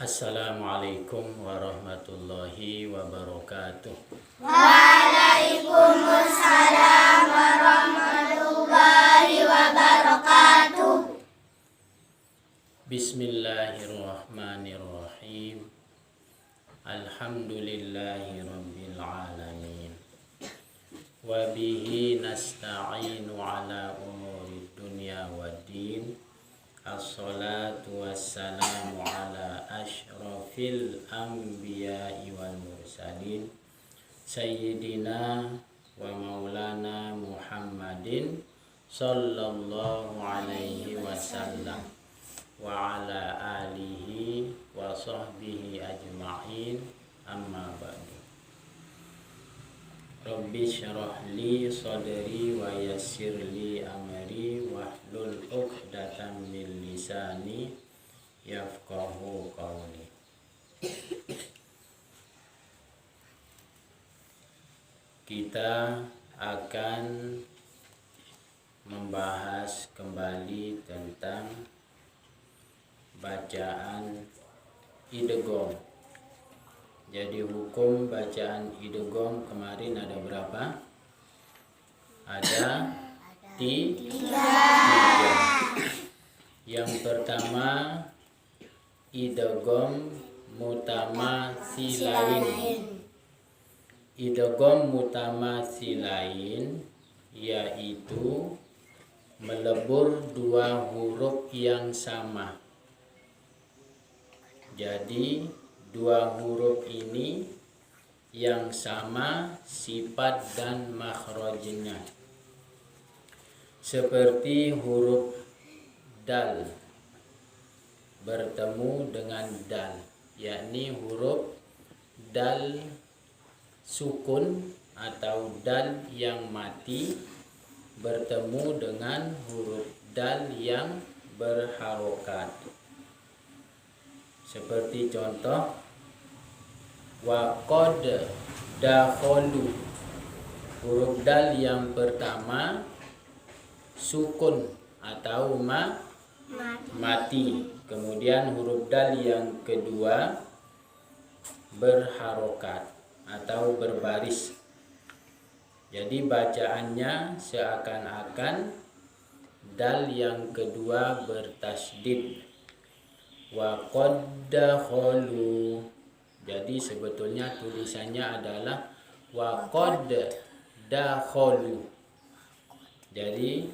Assalamualaikum warahmatullahi wabarakatuh. Waalaikumsalam warahmatullahi wabarakatuh. Bismillahirrahmanirrahim. Alhamdulillahi rabbil alamin. Wa bihi nasta'inu ala umuri dunya waddin. Assalatu wassalamu ala ashrafil anbiya'i wal mursalin Sayyidina wa maulana Muhammadin sallallahu alaihi wasallam wa ala alihi wa sahbihi ajma'in, amma ba'du. Rabbi syrah li sadri wa yassir li amri wahlul 'uqdatam min lisani yafqahu qawli. Kita akan membahas kembali tentang bacaan idgham. Jadi hukum bacaan idgham kemarin ada berapa? Ada tiga. Yang pertama idgham mutamathilain. Idgham mutamathilain yaitu melebur dua huruf yang sama. Jadi dua huruf ini yang sama sifat dan makhrajnya. Seperti huruf dal bertemu dengan dal, yakni huruf dal sukun atau dal yang mati bertemu dengan huruf dal yang berharokat. Seperti contoh waqad dakhalu, huruf dal yang pertama sukun atau mati. Kemudian huruf dal yang kedua berharokat atau berbaris. Jadi bacaannya seakan-akan dal yang kedua bertasydid. Wa qad dakhalu. Jadi sebetulnya tulisannya adalah wa qad dakhalu. Jadi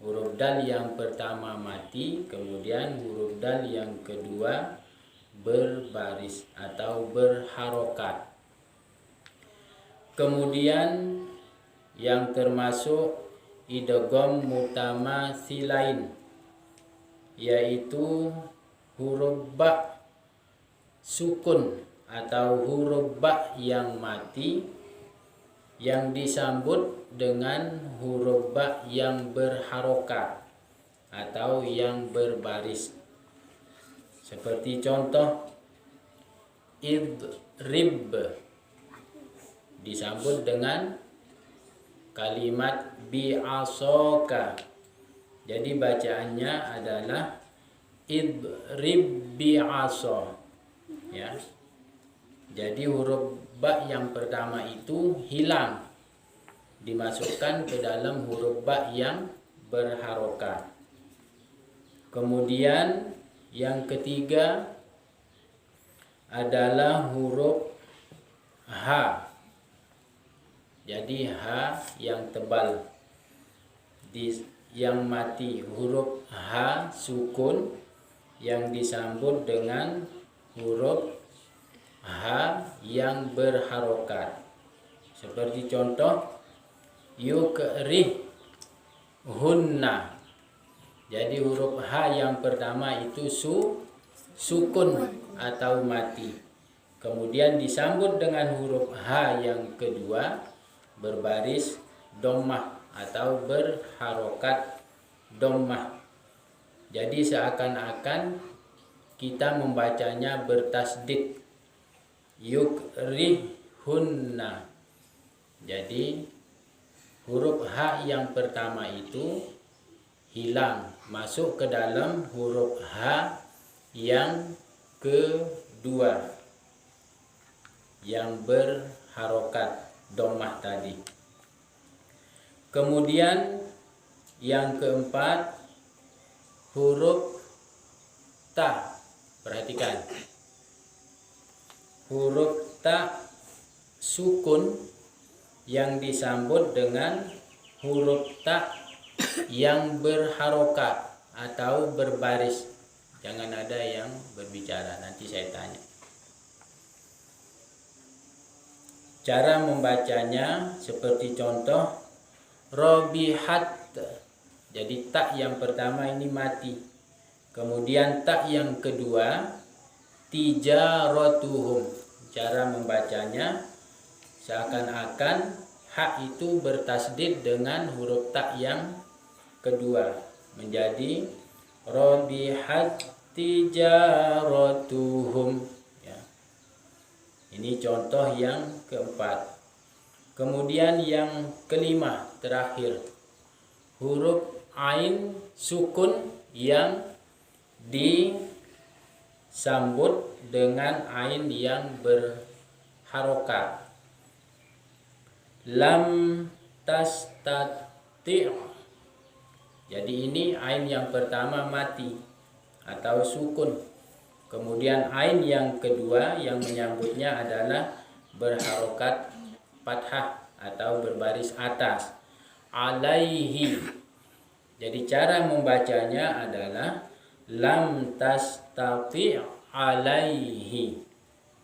huruf dal yang pertama mati, kemudian huruf dal yang kedua berbaris atau berharokat. Kemudian yang termasuk idgham mutamathilain yaitu huruf ba sukun atau huruf ba yang mati yang disambut dengan huruf ba yang berharokat atau yang berbaris. Seperti contoh idrib disambut dengan kalimat bi'asaka. Jadi bacaannya adalah idrib bi'asa, ya. Jadi huruf ba yang pertama itu hilang, dimasukkan ke dalam huruf ba yang berharokat. Kemudian yang ketiga adalah huruf H. Jadi H yang tebal yang mati, huruf H sukun yang disambut dengan huruf H yang berharokat. Seperti contoh yukrihunna. Jadi huruf H yang pertama itu sukun atau mati. Kemudian disambut dengan huruf H yang kedua berbaris dhammah atau berharokat dhammah. Jadi seakan-akan kita membacanya bertasdid yukrihunna. Jadi huruf H yang pertama itu hilang, masuk ke dalam huruf H yang dua yang berharokat dhammah tadi. Kemudian yang keempat, huruf ta. Perhatikan, huruf ta sukun yang disambut dengan huruf ta yang berharokat atau berbaris. Jangan ada yang berbicara, nanti saya tanya. Cara membacanya seperti contoh robihat. Jadi tak yang pertama ini mati. Kemudian tak yang kedua tijaratuhum. Cara membacanya seakan-akan hak itu bertasdid dengan huruf tak yang kedua, menjadi robihat tijaratuhum. Ya. Ini contoh yang keempat. Kemudian yang kelima, terakhir, huruf ain sukun yang disambut dengan ain yang berharokat. Lam tastati'. Jadi ini ain yang pertama mati atau sukun. Kemudian ain yang kedua yang menyambutnya adalah berharokat fathah atau berbaris atas. Alaihi. Jadi cara membacanya adalah lam tastati' alaihi.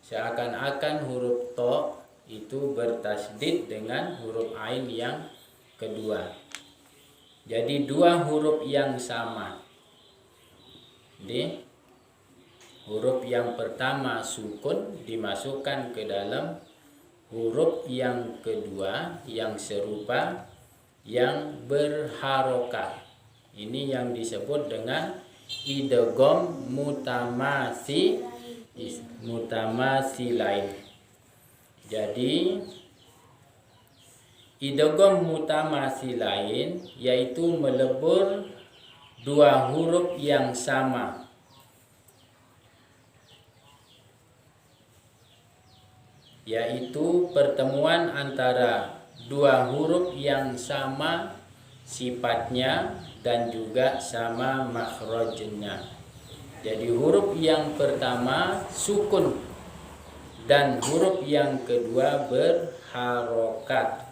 Seakan-akan huruf to itu bertasdid dengan huruf ain yang kedua. Jadi dua huruf yang sama. Jadi huruf yang pertama sukun dimasukkan ke dalam huruf yang kedua yang serupa yang berharokat. Ini yang disebut dengan idgham mutamasilain. Jadi idgham mutamasilain yaitu melebur dua huruf yang sama. Yaitu pertemuan antara dua huruf yang sama sifatnya dan juga sama makhrajnya. Jadi huruf yang pertama sukun dan huruf yang kedua berharokat.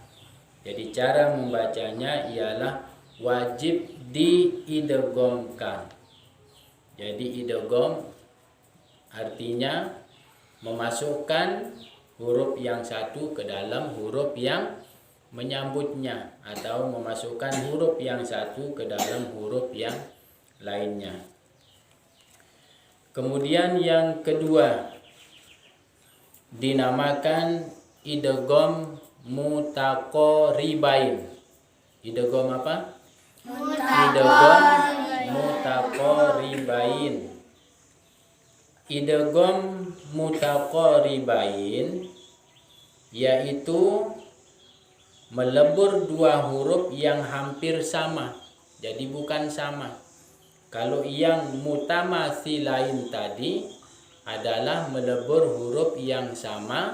Jadi cara membacanya ialah wajib diidghamkan. Jadi idgham artinya memasukkan huruf yang satu ke dalam huruf yang menyambutnya atau memasukkan huruf yang satu ke dalam huruf yang lainnya. Kemudian yang kedua dinamakan idgham mutaqaribain. Idgham apa? Idgham mutaqaribain. Idgham mutaqaribain yaitu melebur dua huruf yang hampir sama. Jadi bukan sama. Kalau yang mutamasilain tadi adalah melebur huruf yang sama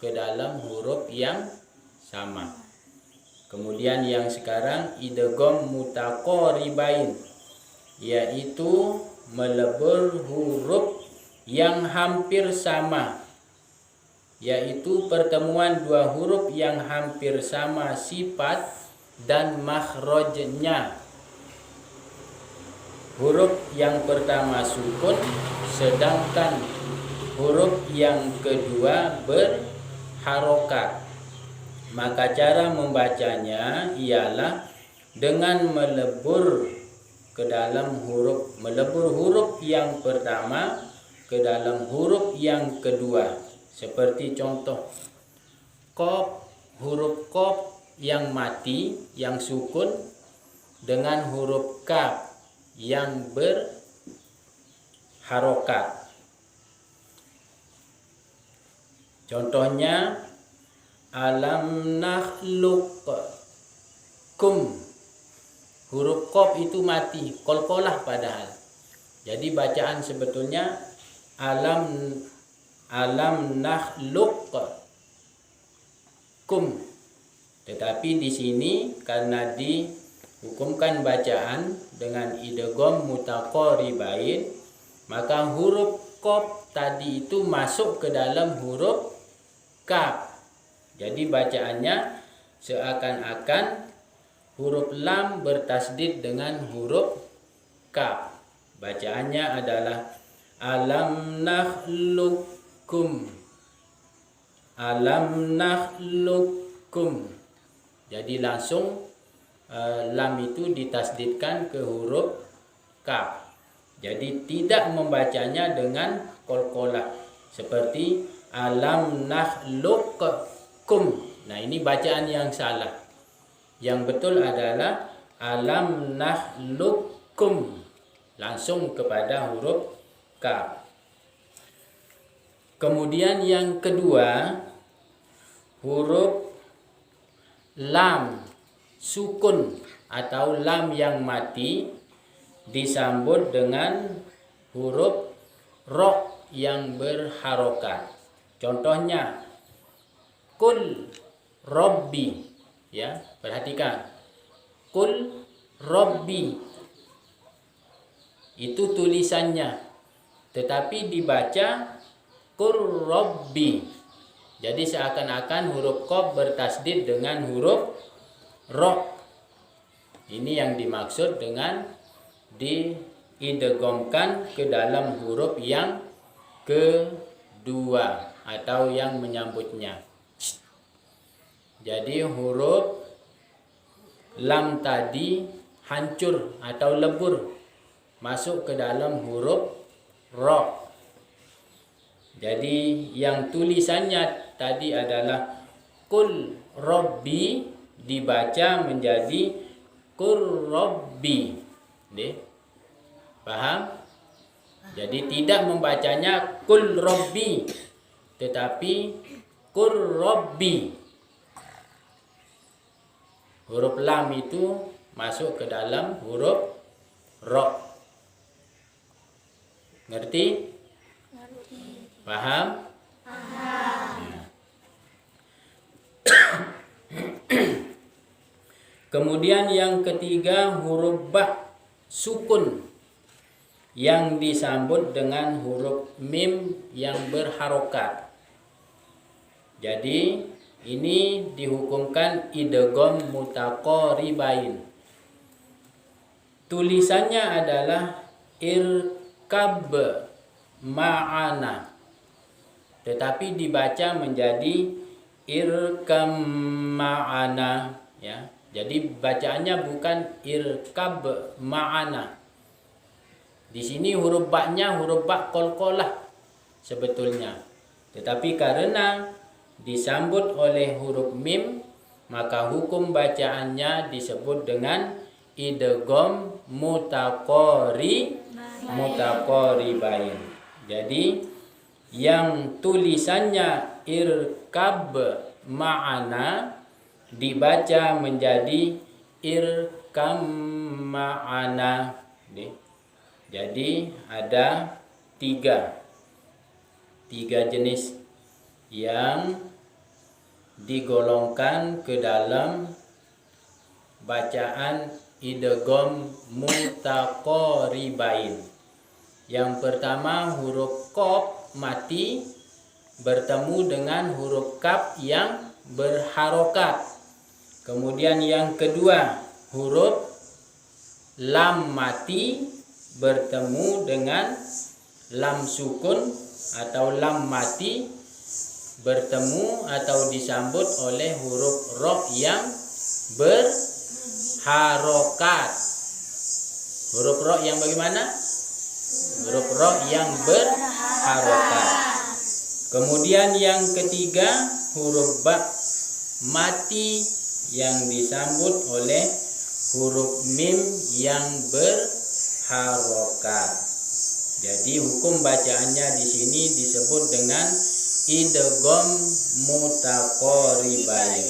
ke dalam huruf yang sama. Kemudian yang sekarang idgham mutaqaribain yaitu melebur huruf yang hampir sama, yaitu pertemuan dua huruf yang hampir sama sifat dan makhrajnya. Huruf yang pertama sukun, sedangkan huruf yang kedua berharokat. Maka cara membacanya ialah dengan melebur huruf yang pertama ke dalam huruf yang kedua. Seperti contoh qaf, huruf qaf yang mati, yang sukun dengan huruf kaf yang berharokat. Contohnya alam nakhluqkum. Huruf qaf itu mati, qalqalah padahal. Jadi bacaan sebetulnya alam nakhluqkum. Tetapi di sini karena dihukumkan bacaan dengan idgham mutaqaribain, maka huruf qaf tadi itu masuk ke dalam huruf kaf. Jadi bacaannya seakan-akan huruf lam bertasdid dengan huruf kaf. Bacaannya adalah alam nakhluqkum. Alam nakhluqkum. Jadi langsung lam itu ditasdidkan ke huruf kaf. Jadi tidak membacanya dengan qalqalah seperti alam nakhluqkum. Nah, ini bacaan yang salah. Yang betul adalah alam nakhluqkum, langsung kepada huruf kaf. Kemudian yang kedua, huruf lam sukun atau lam yang mati disambut dengan huruf ra yang berharokat. Contohnya kul rabbi, ya, perhatikan. Kul rabbi itu tulisannya, tetapi dibaca qur rabbi. Jadi seakan-akan huruf qaf bertasdid dengan huruf ra. Ini yang dimaksud dengan diidghamkan ke dalam huruf yang kedua atau yang menyambutnya. Jadi huruf lam tadi hancur atau lebur masuk ke dalam huruf ra. Jadi yang tulisannya tadi adalah qul rabbi dibaca menjadi qur rabbi. Paham? Jadi tidak membacanya qul rabbi, tetapi qur rabbi. Huruf lam itu masuk ke dalam huruf ra. Ngerti? Paham? Kemudian yang ketiga, huruf ba sukun yang disambut dengan huruf mim yang berharokat. Jadi ini dihukumkan idgham mutaqaribain. Tulisannya adalah irkab ma'ana, tetapi dibaca menjadi irkam ma'ana, ya. Jadi bacaannya bukan irkab ma'ana. Di sini huruf ba-nya huruf ba qalqalah sebetulnya. Tetapi karena disambut oleh huruf mim, maka hukum bacaannya disebut dengan idgham mutaqaribain. Jadi yang tulisannya irkab ma'ana dibaca menjadi irkam ma'ana. Jadi ada tiga jenis yang digolongkan ke dalam bacaan idgham mutaqaribain. Yang pertama, huruf qaf mati bertemu dengan huruf kaf yang berharokat. Kemudian yang kedua, huruf lam mati bertemu dengan lam sukun atau lam mati bertemu atau disambut oleh huruf ra yang berharokat. Huruf ra yang bagaimana? Huruf ra yang berharokat. Kemudian yang ketiga, huruf ba mati yang disambut oleh huruf mim yang berharokat. Jadi hukum bacaannya di sini disebut dengan idgham mutaqaribain.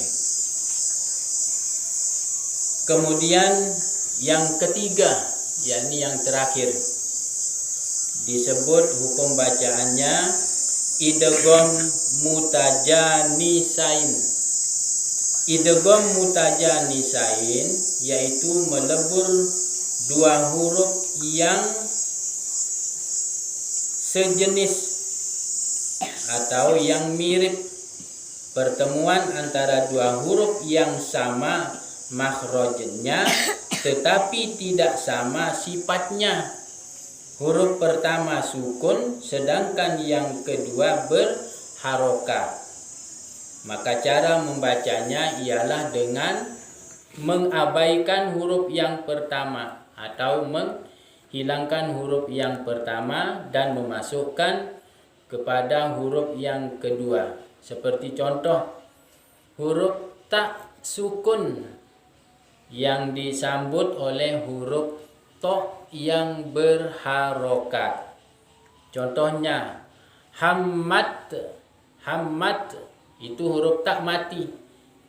Kemudian yang ketiga, yakni yang terakhir, disebut hukum bacaannya idgham mutajanisain. Idgham mutajanisain yaitu melebur dua huruf yang sejenis atau yang mirip. Pertemuan antara dua huruf yang sama makhrajnya tetapi tidak sama sifatnya. Huruf pertama sukun sedangkan yang kedua berharokat. Maka cara membacanya ialah dengan mengabaikan huruf yang pertama atau menghilangkan huruf yang pertama dan memasukkan kepada huruf yang kedua. Seperti contoh huruf ta sukun yang disambut oleh huruf to yang berharokat. Contohnya hammat. Hammat itu huruf ta mati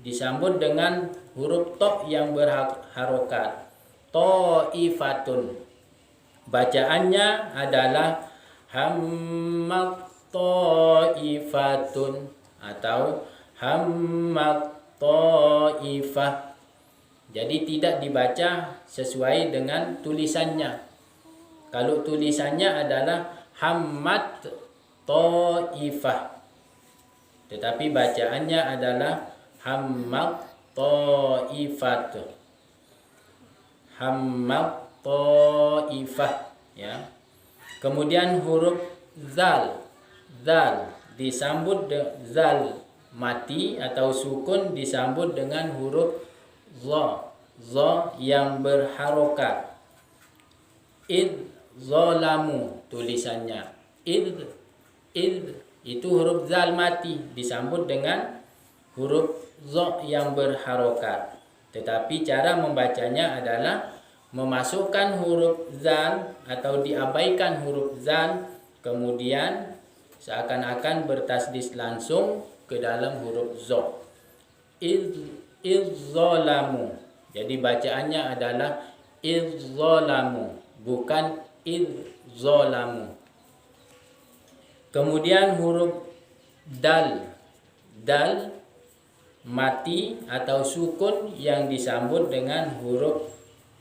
disambut dengan huruf to yang berharokat. Ta'ifatun. Bacaannya adalah hammat ta'ifatun atau hammat ta'ifah. Jadi tidak dibaca sesuai dengan tulisannya. Kalau tulisannya adalah hammat ta'ifah, tetapi bacaannya adalah hammat ta'ifat. Hammat ta'ifah, ya. Kemudian huruf zal. Zal disambut zal mati atau sukun disambut dengan huruf za yang berharokat. Id zalamu tulisannya. Id itu huruf zal mati disambut dengan huruf za yang berharokat. Tetapi cara membacanya adalah memasukkan huruf zal atau diabaikan huruf zal, kemudian seakan-akan bertasdis langsung ke dalam huruf za. Izzalamu. Jadi bacaannya adalah izzalamu, bukan izzalamu. Kemudian huruf dal. Dal mati atau sukun yang disambut dengan huruf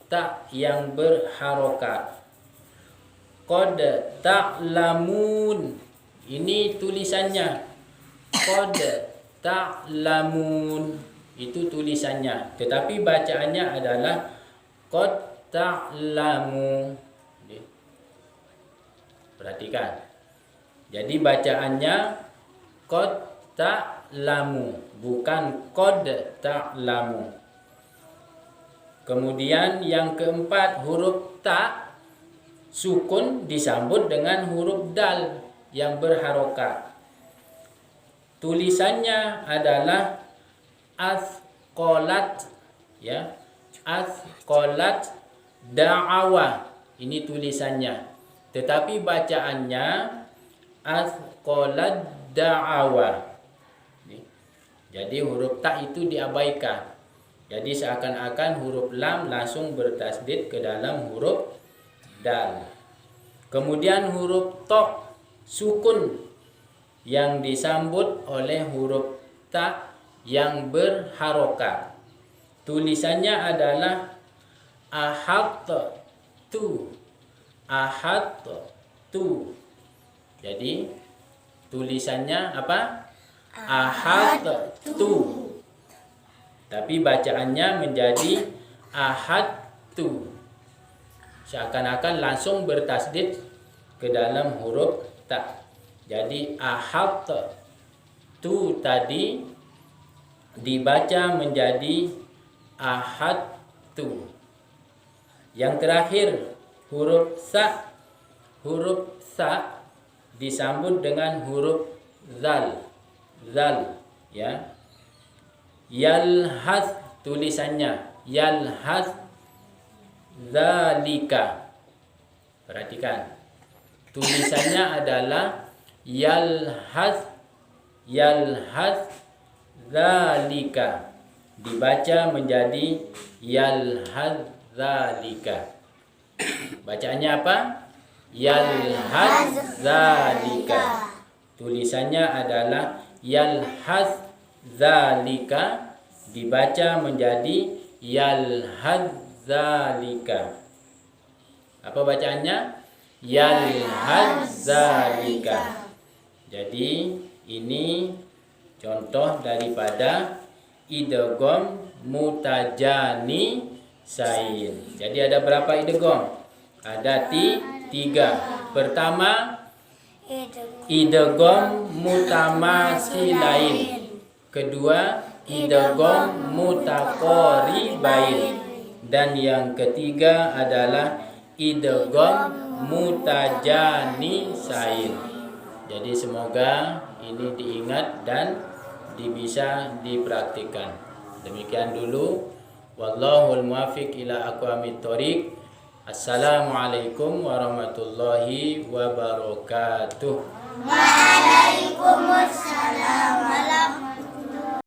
ta yang berharokat. Qad ta'lamun. Ini tulisannya. Qad ta'lamun. Itu tulisannya. Tetapi bacaannya adalah qad ta'lamu. Perhatikan. Jadi bacaannya qad ta'lamu, bukan qad ta'lamu. Kemudian yang keempat, huruf ta sukun disambut dengan huruf dal yang berharokat. Tulisannya adalah asqalat, ya. Asqalat da'awa. Ini tulisannya. Tetapi bacaannya asqalat da'awa. Jadi huruf ta itu diabaikan. Jadi seakan-akan huruf lam langsung bertasdid ke dalam huruf dal. Kemudian huruf to sukun yang disambut oleh huruf ta yang berharokat. Tulisannya adalah ahadtu. Ahadtu. Jadi tulisannya apa? Ahadtu. Tapi bacaannya menjadi ahadtu. Seakan-akan langsung bertasdid ke dalam huruf ta. Jadi ahadtu tadi dibaca menjadi ahadtu. Yang terakhir huruf sa. Huruf sa disambut dengan huruf zal. Zal, ya. Yalhas tulisannya yalhas zalika. Perhatikan. Tulisannya adalah yalhas zalika. Dibaca menjadi yalhas zalika. Bacaannya apa? yalhaz zalika. Tulisannya adalah yalhaz zalika, dibaca menjadi yalhaz zalika. Apa bacaannya? Yalhaz zalika. Jadi ini contoh daripada idgham mutajani sain. Jadi ada berapa idgham? Ada tiga. Pertama, idgham mutamasilain. Kedua, idgham mutaqaribain. Dan yang ketiga adalah idgham mutajani sain. Jadi semoga ini diingat dan bisa dipraktikkan. Demikian dulu. Wallahul muwaffiq ila aqwamit thoriq. Assalamualaikum warahmatullahi wabarakatuh. Waalaikumsalam.